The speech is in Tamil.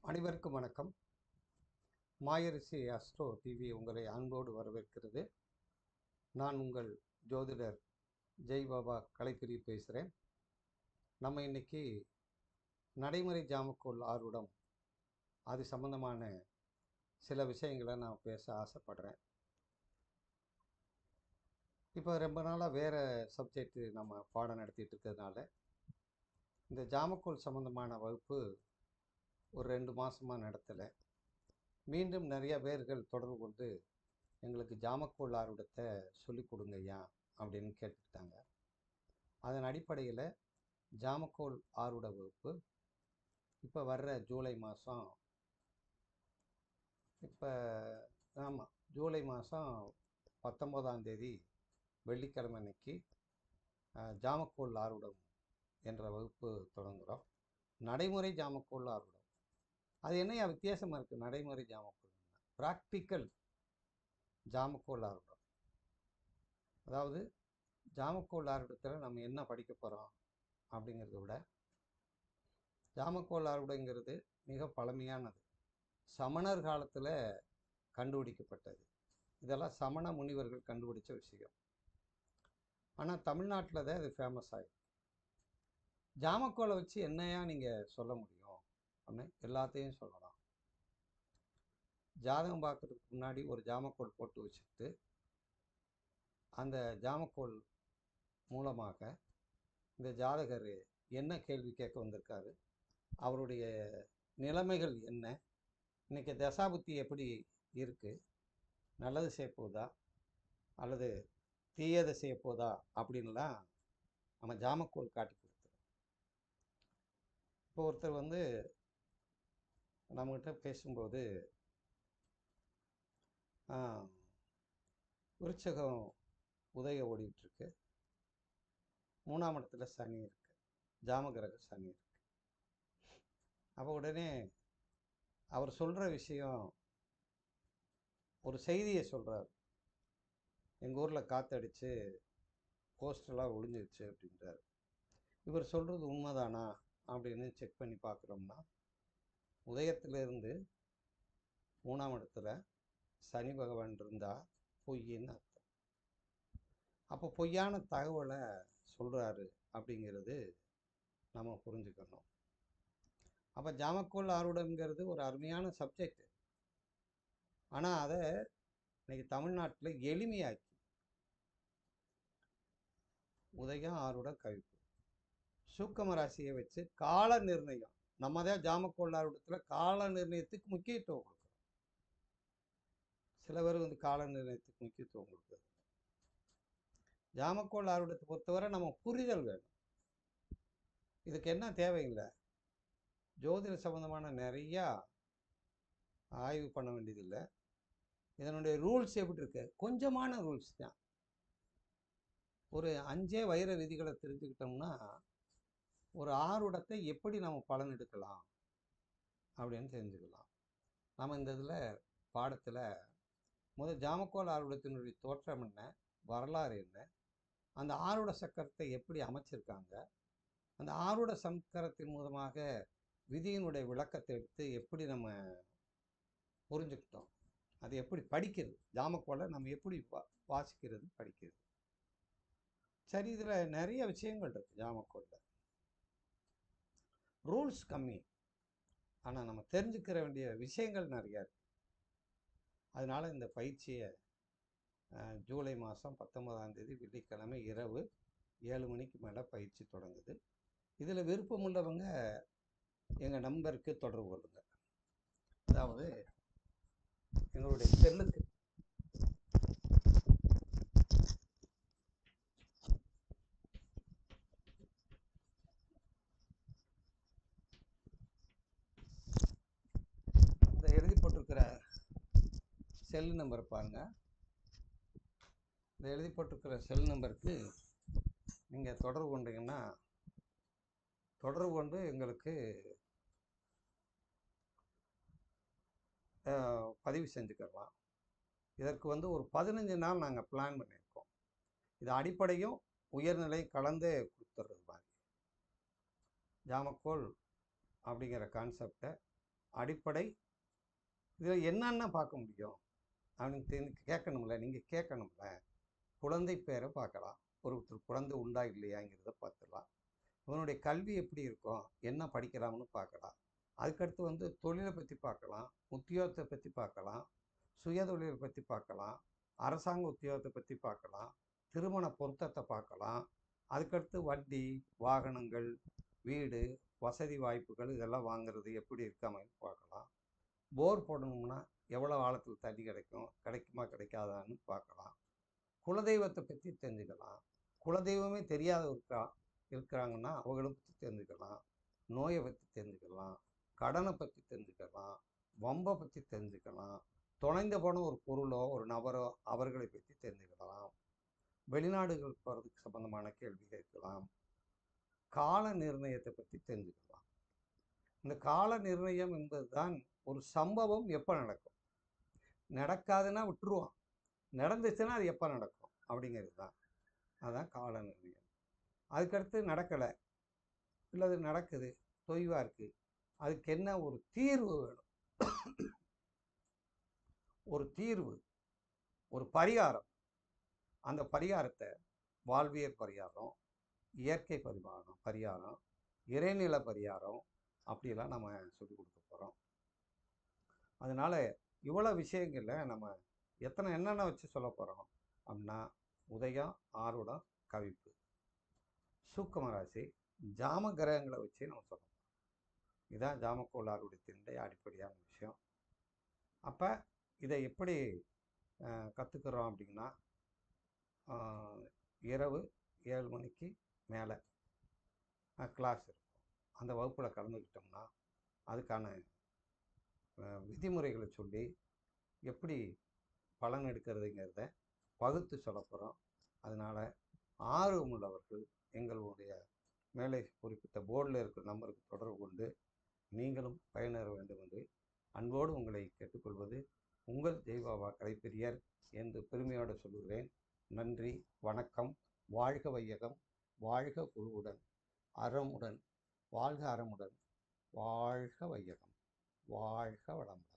அனைவருக்கும் வணக்கம். மாயரிசி அஸ்ட்ரோ டிவி உங்களை அன்போடு வரவேற்கிறது. நான் உங்கள் ஜோதிடர் ஜெய் பாபா கலைப்பிரி பேசுகிறேன். நம்ம இன்னைக்கு நடைமுறை ஜாமக்கோள் ஆர்வடம் அது சம்பந்தமான சில விஷயங்களை நான் பேச ஆசைப்படுறேன். இப்போ ரொம்ப நாளாக வேறு சப்ஜெக்ட் நம்ம பாடம் நடத்திட்டு இருக்கிறதுனால இந்த ஜாமக்கோள் சம்பந்தமான வகுப்பு ஒரு 2 மாதமாக நடத்தலை. மீண்டும் நிறைய பேர்கள் தொடர்பு கொண்டு எங்களுக்கு ஜாமக்கோள் ஆர்வடத்தை சொல்லிக் கொடுங்க ஐயா அப்படின்னு கேட்டுக்கிட்டாங்க. அதன் அடிப்படையில் ஜாமக்கோள் ஆர்வட வகுப்பு இப்போ வர்ற ஜூலை மாதம் ஜூலை மாதம் 19ஆம் தேதி வெள்ளிக்கிழமை அன்னைக்கு ஜாமக்கோள் ஆர்வடம் என்ற வகுப்பு தொடங்குகிறோம். நடைமுறை ஜாமக்கோள் ஆர்வடம் அது என்னையா வித்தியாசமாக இருக்குது? நடைமுறை ஜாமக்கோள் ப்ராக்டிக்கல் ஜாமக்கோள் ஆர்வடம். அதாவது ஜாமக்கோள் ஆர்வடத்தில் நம்ம என்ன படிக்க போகிறோம் அப்படிங்கிறத விட, ஜாமக்கோள் ஆர்வடங்கிறது மிக பழமையானது. சமணர் காலத்தில் கண்டுபிடிக்கப்பட்டது. இதெல்லாம் சமண முனிவர்கள் கண்டுபிடிச்ச விஷயம். ஆனால் தமிழ்நாட்டில் தான் இது ஃபேமஸ் ஆகிடும். ஜாமக்கோளை வச்சு என்னையா நீங்கள் சொல்ல முடியும் அப்படின்னு எல்லாத்தையும் சொல்லலாம். ஜாதகம் பார்க்கறதுக்கு முன்னாடி ஒரு ஜாமக்கோள் போட்டு வச்சுட்டு அந்த ஜாமக்கோள் மூலமாக இந்த ஜாதகர் என்ன கேள்வி கேட்க வந்திருக்காரு, அவருடைய நிலைமைகள் என்ன, இன்னைக்கு தசாபுத்தி எப்படி இருக்குது, நல்லது செய்யப்போதா அல்லது தீயதை செய்யப்போதா அப்படின்லாம் நம்ம ஜாமக்கோள் காட்டி கொடுத்துரும். இப்போ ஒருத்தர் நம்மகிட்ட பேசும்போது விருச்சகம் உதய ஓடிட்டுருக்கு, 3ஆம் இடத்துல சனி இருக்கு, ஜாமகிரக சனி இருக்கு. அப்போ உடனே அவர் சொல்கிற விஷயம் ஒரு செய்தியை சொல்கிறார். எங்கள் ஊரில் காற்றடிச்சு போஸ்டெல்லாம் ஒழிஞ்சிருச்சு அப்படின்றார். இவர் சொல்கிறது உண்மைதானா அப்படின்னு செக் பண்ணி பார்க்குறோம்னா, உதயத்திலிருந்து 3ஆம் இடத்துல சனி பகவான் இருந்தால் பொய்ன்னு அர்த்தம். அப்போ பொய்யான தகவலை சொல்கிறாரு அப்படிங்கிறது நம்ம புரிஞ்சுக்கணும். அப்போ ஜாமக்கோள் ஆர்வடம்ங்கிறது ஒரு அருமையான சப்ஜெக்ட். ஆனால் அதை இன்னைக்கு தமிழ்நாட்டில் எளிமையாக்கி உதயம் ஆர்வடம் கவிப்பு சூக்கம ராசியை வச்சு கால நிர்ணயம், நம்ம தான் ஜாமக்கோள் ஆர்வடத்தில் கால நிர்ணயத்துக்கு முக்கியத்துவம் கொடுக்குறோம். சில பேர் கால நிர்ணயத்துக்கு முக்கியத்துவம் கொடுக்குறது. ஜாமக்கோள் ஆர்வடத்தை பொறுத்தவரை நம்ம புரிதல் வேணும். இதுக்கு என்ன தேவையில்லை, ஜோதிட சம்பந்தமான நிறையா ஆய்வு பண்ண வேண்டியதில்லை. இதனுடைய ரூல்ஸ் எப்படி இருக்கு, கொஞ்சமான ரூல்ஸ் தான். ஒரு 5 வைர விதிகளை தெரிஞ்சுக்கிட்டோம்னா ஒரு ஆர்வடத்தை எப்படி நம்ம பலன் எடுக்கலாம் அப்படின்னு தெரிஞ்சுக்கலாம். நம்ம இந்த இதில் பாடத்தில் முதல் ஜாமக்கோள் ஆர்வடத்தினுடைய தோற்றம் என்ன, வரலாறு என்ன, அந்த ஆர்வட சக்கரத்தை எப்படி அமைச்சிருக்காங்க, அந்த ஆர்வட சக்கரத்தின் மூலமாக விதியினுடைய விளக்கத்தை எடுத்து எப்படி நம்ம புரிஞ்சுக்கிட்டோம், அது எப்படி படிக்கிறது, ஜாமக்கோளை நம்ம எப்படி வாசிக்கிறது, படிக்கிறது. சரி, இதில் நிறைய விஷயங்கள் இருக்குது. ஜாமக்கோளில் ரூல்ஸ் கம்மி, ஆனால் நம்ம தெரிஞ்சுக்கிற வேண்டிய விஷயங்கள் நிறையா இருக்குது. அதனால் இந்த பயிற்சியை ஜூலை மாதம் 19ஆம் தேதி வெள்ளிக்கிழமை இரவு 7 மணிக்கு மேலே பயிற்சி தொடங்குது. இதில் விருப்பம் உள்ளவங்க எங்கள் நம்பருக்கு தொடர்பு கொள்ளுங்க. அதாவது எங்களுடைய செல்லுக்கு இந்த எழுதி போட்டிருக்கிற செல் நம்பர் பாருங்க. இந்த எழுதி போட்டிருக்கிற செல் நம்பருக்கு நீங்கள் தொடர்பு கொண்டீங்கன்னா தொடர்பு கொண்டு எங்களுக்கு பதிவு செஞ்சுக்கலாம். இதற்கு ஒரு 15 நாள் நாங்கள் பிளான் பண்ணியிருக்கோம். இது அடிப்படையும் உயர்நிலை கலந்தே கொடுத்துட்றது மாதிரி. ஜாமக்கோள் அப்படிங்கிற கான்செப்டை அடிப்படை. இதில் என்னென்ன பார்க்க முடியும் அப்படின்னு கேட்கணும்ல, நீங்கள் கேட்கணும்ல. குழந்தை பேரை பார்க்கலாம், ஒருத்தர் குழந்தை உண்டா இல்லையாங்கிறத பார்த்துக்கலாம். இவனுடைய கல்வி எப்படி இருக்கும், என்ன படிக்கிறான்னு பார்க்கலாம். அதுக்கடுத்து வந்து தொழிலை பற்றி பார்க்கலாம், உத்தியோகத்தை பற்றி பார்க்கலாம், சுய தொழிலை பற்றி பார்க்கலாம், அரசாங்க உத்தியோகத்தை பற்றி பார்க்கலாம், திருமண பொருத்தத்தை பார்க்கலாம். அதுக்கடுத்து வண்டி, வாகனங்கள், வீடு, வசதி வாய்ப்புகள் இதெல்லாம் வாங்குறது எப்படி இருக்காமல் பார்க்கலாம். போர் போடணும்னா எவ்வளோ ஆழத்தில் தண்ணி கிடைக்கும், கிடைக்குமா கிடைக்காதான்னு பார்க்கலாம். குலதெய்வத்தை பற்றி தெரிஞ்சுக்கலாம். குலதெய்வமே தெரியாத இருக்கிறாங்கன்னா அவங்கள பற்றி தெரிஞ்சுக்கலாம். நோயை பற்றி தெரிஞ்சுக்கலாம், கடனை பற்றி தெரிஞ்சுக்கலாம், வம்பை பற்றி தெரிஞ்சுக்கலாம், தொலைந்து போன ஒரு பொருளோ ஒரு நபரோ அவர்களை பற்றி தெரிஞ்சுக்கலாம். வெளிநாடுகள் போகிறதுக்கு சம்பந்தமான கேள்வி கேட்கலாம். கால நிர்ணயத்தை பற்றி தெரிஞ்சுக்கலாம். இந்த கால நிர்ணயம் என்பது தான் ஒரு சம்பவம் எப்போ நடக்கும், நடக்காதுன்னா விட்டுருவான், நடந்துச்சுன்னா அது எப்போ நடக்கும் அப்படிங்கிறது தான். அதுதான் கால நிர்ணயம். அதுக்கடுத்து நடக்கலை, இல்லை அது நடக்குது, தொய்வாக இருக்குது, அதுக்கு என்ன ஒரு தீர்வு வேணும். ஒரு தீர்வு, ஒரு பரிகாரம். அந்த பரிகாரத்தை வாழ்வியல் பரிகாரம், இயற்கை பரிகாரம், இறைநில பரிகாரம் அப்படியெல்லாம் நம்ம சொல்லிக் கொடுக்க போகிறோம். அதனால் இவ்வளோ விஷயங்களில் நம்ம என்னென்ன வச்சு சொல்ல போகிறோம் அப்படின்னா, உதயம், ஆருடம், கவிப்பு, சூக்கம ராசி, ஜாம கிரகங்களை வச்சு நம்ம சொல்லணும். இதுதான் ஜாமக்கோள் ஆருடத்தினுடைய அடிப்படையான விஷயம். அப்போ இதை எப்படி கற்றுக்குறோம் அப்படின்னா, இரவு 7 மணிக்கு மேலே கிளாஸ் இருக்கும். அந்த வகுப்பில் கலந்துக்கிட்டோம்னா அதுக்கான விதிமுறைகளை சொல்லி எப்படி பலன் எடுக்கிறதுங்கிறத பகுத்து சொல்ல போகிறோம். அதனால் ஆர்வமுள்ளவர்கள் எங்களுடைய மேலே குறிப்பிட்ட போர்டில் இருக்கிற நம்பருக்கு தொடர்பு கொண்டு நீங்களும் பயனெற வேண்டும் என்று அன்போடு உங்களை கேட்டுக்கொள்வது உங்கள் தெய்வாவா கலைப்பிரியர் என்று பெருமையோடு சொல்கிறேன். நன்றி, வணக்கம். வாழ்க வையகம், வாழ்க குழுவுடன், அறமுடன், வாழ்க அறமுடன், வாழ்க வையகம், வாழ்க வளமுடன்.